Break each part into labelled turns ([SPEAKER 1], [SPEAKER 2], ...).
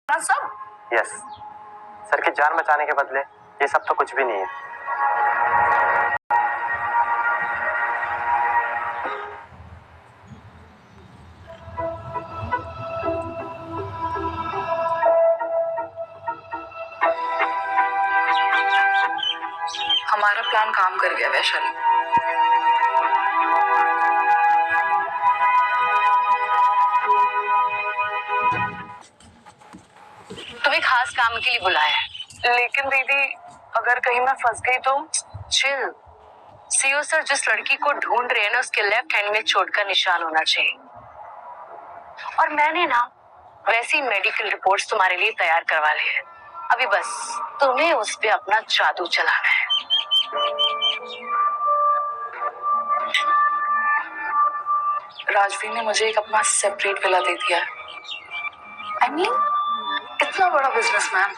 [SPEAKER 1] सब।
[SPEAKER 2] Yes sir की जान बचाने के बदले ये सब तो कुछ भी नहीं है।
[SPEAKER 1] हमारा प्लान काम कर गया वैशाली। तुम्हें खास काम के लिए बुलाया है। लेकिन दीदी अगर कहीं मैं फंस गई तो? चिल। सीओ सर जिस लड़की को ढूंढ रहे हैं ना उसके लेफ्ट हैंड में चोट का निशान होना चाहिए। और मैंने ना वैसी मेडिकल रिपोर्ट्स तुम्हारे लिए तैयार करवा ली है। अभी बस तुम्हें उस पे अपना जादू चलाना है। राजवीर ने मुझे एक अपना सेपरेट विला दे दिया है। I mean, इतना बड़ा बिजनेसमैन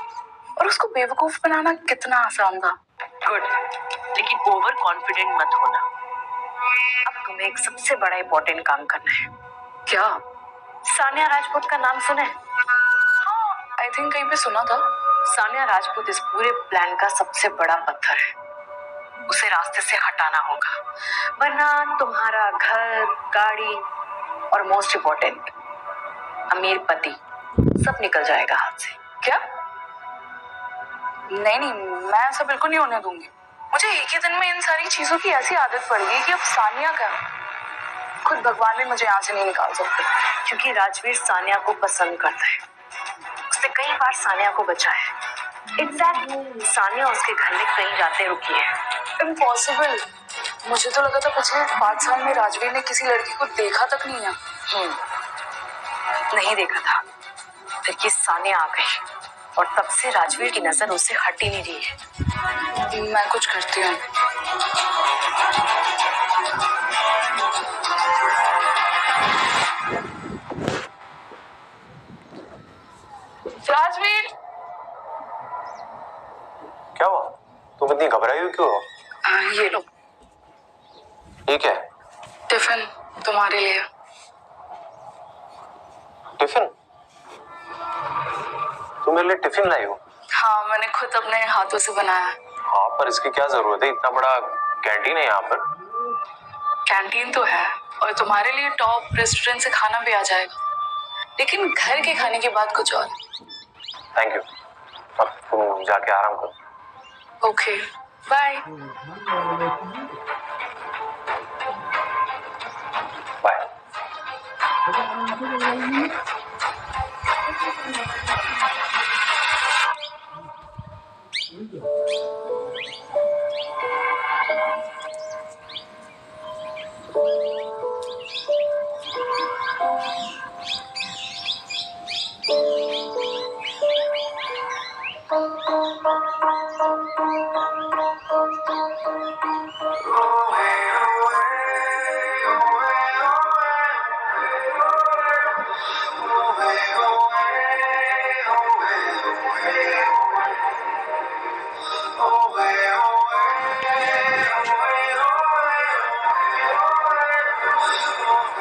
[SPEAKER 1] और उसको बेवकूफ बनाना कितना आसान था। गुड, लेकिन ओवर कॉन्फिडेंट मत होना। अब तुम्हें एक सबसे बड़ा इंपॉर्टेंट काम करना है। क्या? सानिया राजपूत का नाम सुना है? हाँ, आई थिंक कहीं पे सुना था। सानिया राजपूत इस पूरे प्लान का सबसे बड़ा पत्थर है। उसे रास्ते से हटाना होगा, वरना तुम्हारा घर, गाड़ी और मोस्ट इम्पोर्टेंट अमीर पति सब निकल जाएगा हाथ से। क्या? नहीं, मैं ऐसा बिल्कुल नहीं होने दूंगी। मुझे एक ही दिन में इन सारी चीजों की ऐसी आदत पड़ गई कि अब सानिया का खुद भगवान भी मुझे यहाँ से नहीं निकाल सकते। क्योंकि राजवीर सानिया को पसंद करता है। उसने कई बार सानिया को बचाया है। एग्जैक्टली, सानिया उसके घर में कहीं जाते रुकी है। इम्पॉसिबल। मुझे तो लगा था पिछले 5 साल में राजवीर ने किसी लड़की को देखा तक नहीं है। नहीं देखा था। फिर ये सानिया आ गई और तब से राजवीर की नजर उससे हट ही नहीं रही है। मैं कुछ करती हूँ। राजवीर,
[SPEAKER 2] क्या हुआ? तुम इतनी घबराई हुई क्यों हो?
[SPEAKER 1] ये लो।
[SPEAKER 2] ठीक है।
[SPEAKER 1] टिफिन तुम्हारे लिए।
[SPEAKER 2] टिफिन? तुम मेरे लिए टिफिन लाई हो?
[SPEAKER 1] हाँ, मैंने खुद अपने हाथों से बनाया है।
[SPEAKER 2] हाँ, पर इसकी क्या जरूरत है? इतना बड़ा कैंटीन है यहाँ पर।
[SPEAKER 1] कैंटीन तो है और तुम्हारे लिए टॉप रेस्टोरेंट से खाना भी आ जाएगा, लेकिन घर के खाने की बात कुछ और।
[SPEAKER 2] Thank you. अब तुम जाके आराम करो।
[SPEAKER 1] Okay, bye.
[SPEAKER 2] बाय।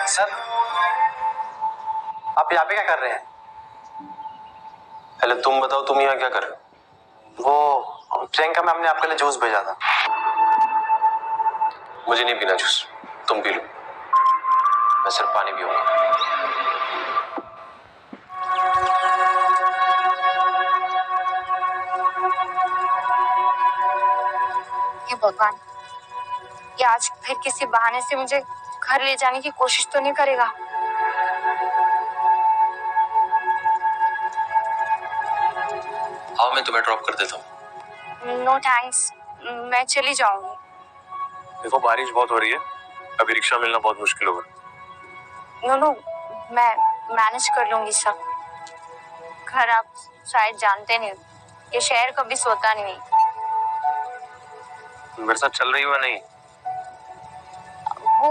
[SPEAKER 2] सर, आप यहाँ पे क्या कर रहे हैं? पहले तुम बताओ, तुम यहाँ क्या कर रहे हो? वो प्रियंका मैम ने आपके लिए जूस भेजा था। मुझे नहीं पीना जूस, तुम पी लो। मैं सिर्फ पानी पीऊंगा।
[SPEAKER 3] हे भगवान, ये आज फिर किसी बहाने से मुझे घर ले जाने की कोशिश तो नहीं करेगा।
[SPEAKER 2] हाँ, मैं तुम्हें ड्रॉप कर देता हूँ।
[SPEAKER 3] नो थैंक्स, मैं चली जाऊंगी।
[SPEAKER 2] देखो, बारिश बहुत हो रही है, अभी रिक्शा मिलना बहुत मुश्किल होगा।
[SPEAKER 3] नो, मैं मैनेज कर लूंगी सब। घर आप शायद जानते नहीं, ये शहर कभी सोता नहीं।
[SPEAKER 2] मेरे साथ चल रही हो नहीं?
[SPEAKER 3] वो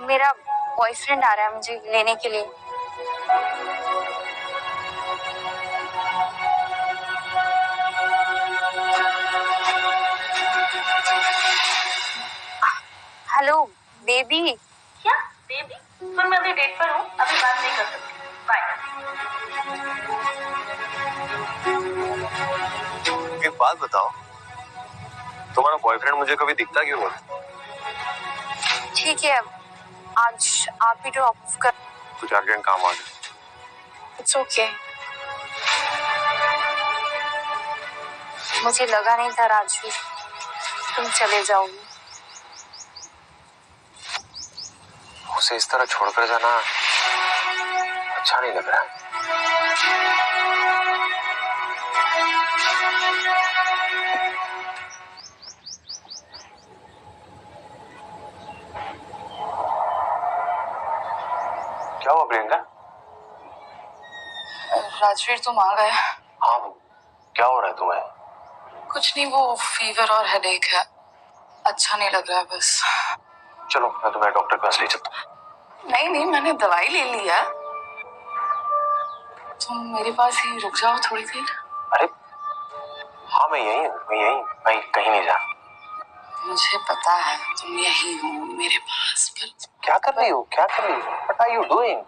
[SPEAKER 3] मेरा बॉयफ्रेंड आ रहा है मुझे लेने के लिए। Hello baby.
[SPEAKER 4] क्या बेबी? सुन, मैं अभी डेट पर हूँ, अभी बात नहीं कर सकती। बाय।
[SPEAKER 2] बात बताओ, तुम्हारा बॉयफ्रेंड मुझे कभी दिखता क्यों नहीं?
[SPEAKER 3] ठीक है, आज आप ही ड्रॉप कर।
[SPEAKER 2] कुछ अर्जेंट काम आ गया।
[SPEAKER 3] It's okay. मुझे लगा नहीं था राजवीर तुम चले जाओगे।
[SPEAKER 2] उसे इस तरह छोड़कर जाना अच्छा नहीं लग रहा। क्या हुआ प्रियंका?
[SPEAKER 1] राजवीर तुम आ गए।
[SPEAKER 2] हाँ, क्या हो रहा है तुम्हें?
[SPEAKER 1] कुछ नहीं, वो फीवर और हेडेक है, अच्छा नहीं लग रहा है बस।
[SPEAKER 2] चलो मैं तुम्हें डॉक्टर के पास ले चलता हूँ।
[SPEAKER 1] नहीं नहीं, मैंने दवाई ले ली है। तुम मेरे पास ही रुक जाओ थोड़ी देर।
[SPEAKER 2] अरे हाँ, मैं यही हूँ, मैं कहीं नहीं जा।
[SPEAKER 1] मुझे पता है तुम यही हो मेरे पास, पर
[SPEAKER 2] क्या कर रही हो? What are you doing?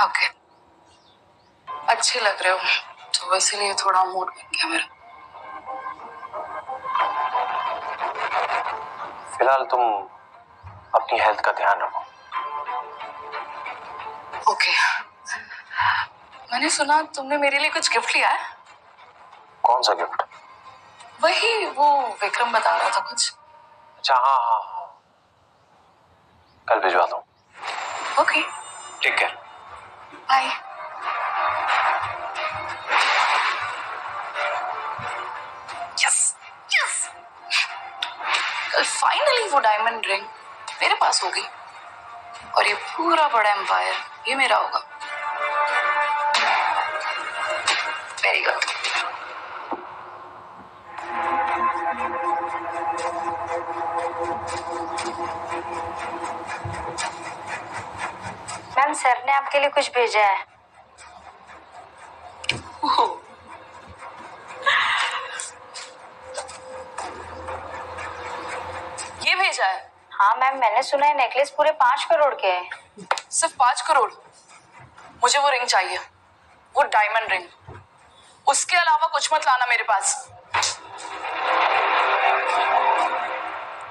[SPEAKER 1] Okay, अच्छे लग रहे हो तो इसीलिए थोड़ा मूड बन गया मेरा।
[SPEAKER 2] फिलहाल तुम अपनी हेल्थ का ध्यान रखो।
[SPEAKER 1] ओके। मैंने सुना तुमने मेरे लिए कुछ गिफ्ट लिया है।
[SPEAKER 2] कौन सा गिफ्ट?
[SPEAKER 1] वही वो विक्रम बता रहा था कुछ।
[SPEAKER 2] अच्छा हाँ, कल भिजवा दूँ।
[SPEAKER 1] ओके,
[SPEAKER 2] ठीक है,
[SPEAKER 1] बाय। यस यस, कल फाइनली वो डायमंड रिंग मेरे पास होगी और ये पूरा बड़ा एम्पायर ये मेरा होगा। Very good.
[SPEAKER 3] मैम सर ने आपके लिए कुछ भेजा है।
[SPEAKER 1] ये भेजा है?
[SPEAKER 3] हाँ मैम, मैंने सुना है नेकलेस पूरे 5 करोड़ के हैं।
[SPEAKER 1] सिर्फ 5 करोड़? मुझे वो रिंग चाहिए, वो डायमंड रिंग। उसके अलावा कुछ मत लाना मेरे पास।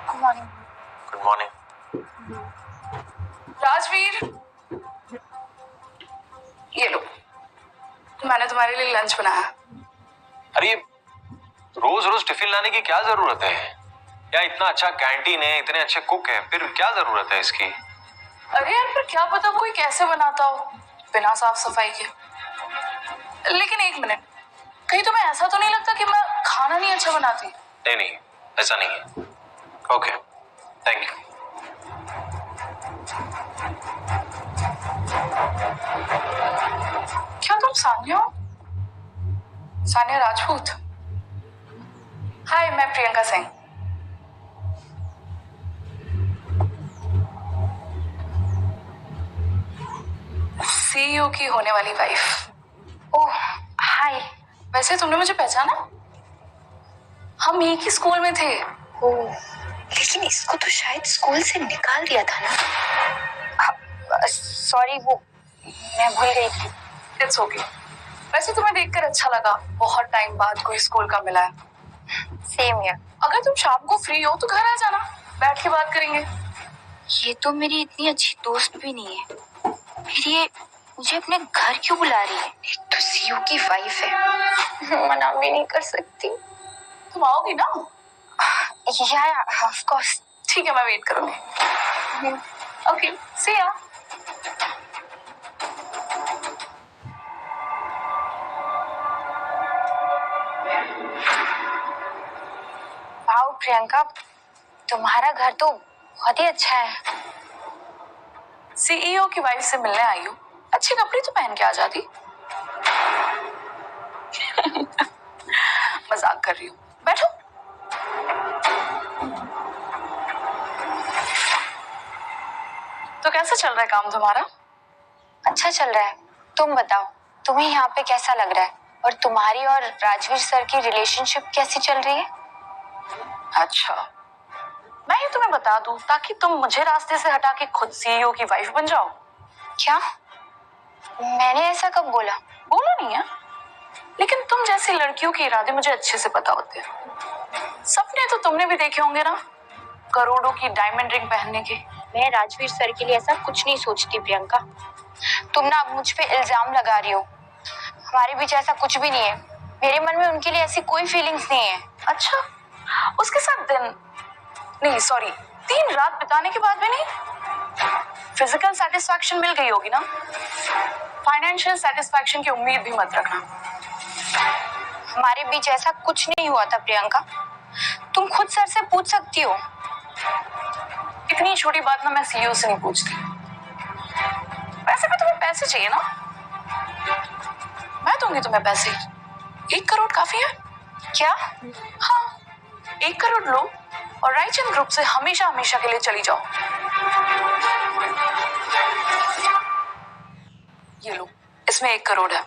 [SPEAKER 3] Good morning.
[SPEAKER 2] Good morning.
[SPEAKER 1] Rajveer, ये लो, मैंने तुम्हारे लिए लंच बनाया।
[SPEAKER 2] अरे रोज रोज टिफिन लाने की क्या जरूरत है? या इतना अच्छा कैंटीन है, इतने अच्छे कुक है, फिर क्या जरूरत है इसकी?
[SPEAKER 1] अरे यार, फिर क्या पता कोई कैसे बनाता हो बिना साफ सफाई के। लेकिन एक मिनट, कहीं तुम्हें ऐसा तो नहीं लगता कि मैं खाना नहीं अच्छा बनाती?
[SPEAKER 2] नहीं, ऐसा नहीं है। Okay, thank you.
[SPEAKER 1] क्या तुम सान्या हो? सान्या राजपूत? हाय, मैं प्रियंका सिंह। सीईओ की होने वाली वाइफ।
[SPEAKER 3] ओह हाय।
[SPEAKER 1] वैसे तुमने मुझे पहचाना? हम एक ही स्कूल में थे।
[SPEAKER 3] ओह, लेकिन इसको तो शायद स्कूल से निकाल दिया था ना। सॉरी, वो मैं भूल गई थी।
[SPEAKER 1] It's okay. वैसे तुम्हें देखकर अच्छा लगा, बहुत टाइम बाद कोई स्कूल का मिला है।
[SPEAKER 3] सेम यार।
[SPEAKER 1] अगर तुम शाम को फ्री हो तो घर आ जाना, बैठ के बात करेंगे।
[SPEAKER 3] ये तो मेरी इतनी अच्छी दोस्त भी नहीं है, फिर ये मुझे अपने घर क्यों बुला रही है? एक तो सीईओ की वाइफ है, मना भी नहीं कर सकती।
[SPEAKER 1] तुम आओगी ना?
[SPEAKER 3] या ऑफ कोर्स।
[SPEAKER 1] ठीक है, मैं वेट करूंगी। ओके, सी या।
[SPEAKER 3] वाओ प्रियंका, तुम्हारा घर तो बहुत ही अच्छा है।
[SPEAKER 1] सीईओ की वाइफ से मिलने आई हूँ, अच्छे कपड़े तो पहन के आ जाती। मजाक कर रही हूँ, बैठो। तो कैसा चल रहा है काम तुम्हारा?
[SPEAKER 3] अच्छा चल रहा है। तुम बताओ, तुम्हें यहाँ पे कैसा लग रहा है? और तुम्हारी और राजवीर सर की रिलेशनशिप कैसी चल रही है?
[SPEAKER 1] अच्छा, मैं ये तुम्हें बता दूं ताकि तुम मुझे रास्ते से हटा के खुद सीईओ की वाइफ बन जाओ।
[SPEAKER 3] क्या? मैंने ऐसा कब बोला?
[SPEAKER 1] बोला नहीं है, लेकिन तुम जैसे जैसी लड़कियों के इरादे मुझे अच्छे से पता होते हैं। सपने तो तुमने भी देखे होंगे ना, करोड़ों की डायमंड रिंग पहनने के।
[SPEAKER 3] मैं राजवीर सर के लिए ऐसा कुछ नहीं सोचती प्रियंका। तुम ना मुझ पे इल्जाम लगा रही हो। हमारे बीच ऐसा कुछ भी नहीं है। मेरे मन में उनके लिए ऐसी कोई फीलिंग्स नहीं है।
[SPEAKER 1] अच्छा, उसके साथ दिन नहीं सॉरी 3 रात बिताने के बाद भी नहीं? फिजिकल सेटिस्फैक्शन मिल गई होगी ना? फाइनेंशियल सेटिस्फैक्शन की उम्मीद भी मत रखना।
[SPEAKER 3] हमारे बीच ऐसा कुछ नहीं हुआ था प्रियंका। तुम खुद सर से पूछ सकती हो।
[SPEAKER 1] इतनी छोटी बात ना मैं सीईओ से नहीं पूछती। वैसे भी तुम्हें पैसे चाहिए ना? मैं दूंगी तुम्हें पैसे। 1 करोड़ काफी है
[SPEAKER 3] क्या?
[SPEAKER 1] हाँ, 1 करोड़ लो और रायचंद ग्रुप से हमेशा हमेशा के लिए चली जाओ। ये लो, इसमें 1 करोड़ है,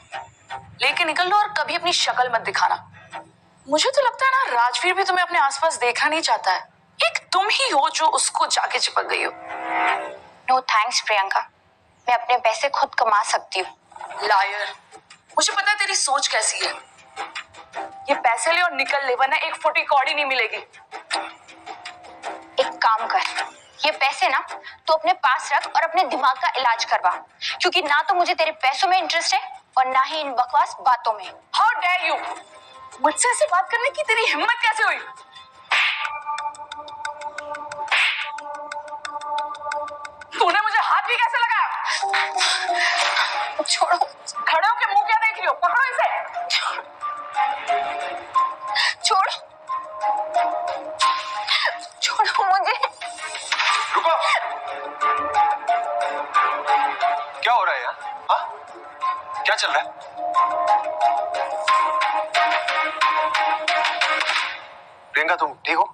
[SPEAKER 1] लेके निकल लो और कभी अपनी शक्ल मत दिखाना। मुझे तो लगता है ना राजवीर भी तुम्हें अपने आसपास देखना नहीं चाहता है। एक तुम ही हो जो उसको जाके चिपक गई हो।
[SPEAKER 3] नो थैंक्स प्रियंका, मैं अपने पैसे खुद कमा सकती हूँ।
[SPEAKER 1] लायर, मुझे पता है तेरी सोच कैसी है। ये पैसे ले और निकल ले, वरना 1 फुटी कौड़ी नहीं मिलेगी।
[SPEAKER 3] एक काम कर, ये पैसे ना तो अपने पास रख और अपने दिमाग का इलाज करवा, क्योंकि ना तो मुझे तेरे पैसों में इंटरेस्ट है और ना ही इन बकवास बातों में।
[SPEAKER 1] How dare you! मुझसे ऐसे बात करने की तेरी हिम्मत कैसे हुई? तूने मुझे हाथ भी कैसे लगाया?
[SPEAKER 3] छोड़ो।
[SPEAKER 1] खड़े होके मुंह क्या देख रही हो? पकड़ो इसे।
[SPEAKER 3] छोड़ो, छोड़ो मुझे।
[SPEAKER 2] रुको, क्या हो रहा है यार? हाँ, क्या चल रहा है? प्रियंका तुम ठीक हो?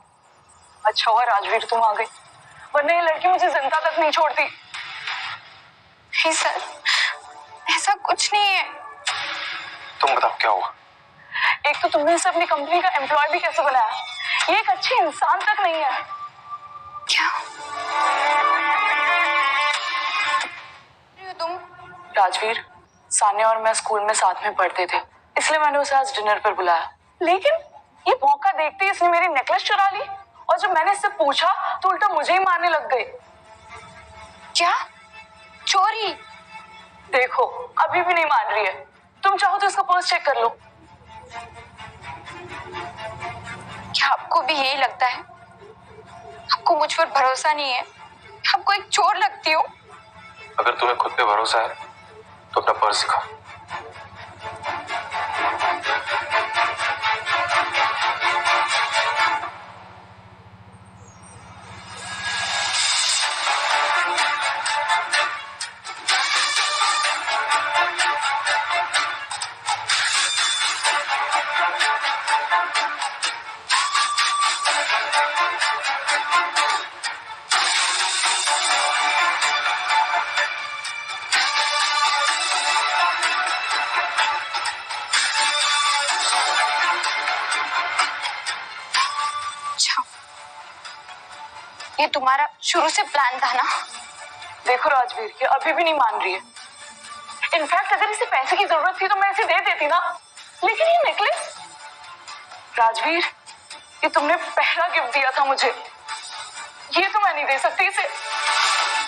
[SPEAKER 1] अच्छा हुआ राजवीर तुम आ गई, वरना ये लड़की मुझे जिंदा तक नहीं छोड़ती।
[SPEAKER 3] नहीं सर, ऐसा कुछ नहीं है।
[SPEAKER 2] तुम बताओ क्या हुआ?
[SPEAKER 1] एक तो तुमने इसे अपनी कंपनी का एम्प्लॉय भी कैसे बनाया? ये एक अच्छी इंसान तक नहीं है।
[SPEAKER 3] क्या तुम?
[SPEAKER 1] राजवीर, सान्या और मैं स्कूल में साथ में पढ़ते थे, इसलिए मैंने उसे आज डिनर पर बुलाया। लेकिन ये मौका देखते ही इसने मेरी नेकलेस चुरा ली, और जब मैंने इससे पूछा तो उल्टा मुझे ही मारने लग गई।
[SPEAKER 3] क्या चोरी?
[SPEAKER 1] देखो, अभी भी नहीं मान रही है। तुम चाहो तो इसका पर्स चेक कर लो।
[SPEAKER 3] क्या आपको भी यही लगता है? आपको मुझ पर भरोसा नहीं है? आपको एक चोर लगती हूँ?
[SPEAKER 2] अगर तुम्हें खुद पे भरोसा है तो अपना पर्स दिखाओ।
[SPEAKER 3] अच्छा, ये तुम्हारा शुरू से प्लान था ना?
[SPEAKER 1] देखो राजवीर, ये अभी भी नहीं मान रही है। इनफैक्ट अगर इसे पैसे की जरूरत थी तो मैं इसे दे देती ना, लेकिन ये नेकलेस। राजवीर, ये तुमने पहला गिफ्ट दिया था मुझे, ये तो मैं नहीं दे सकती इसे।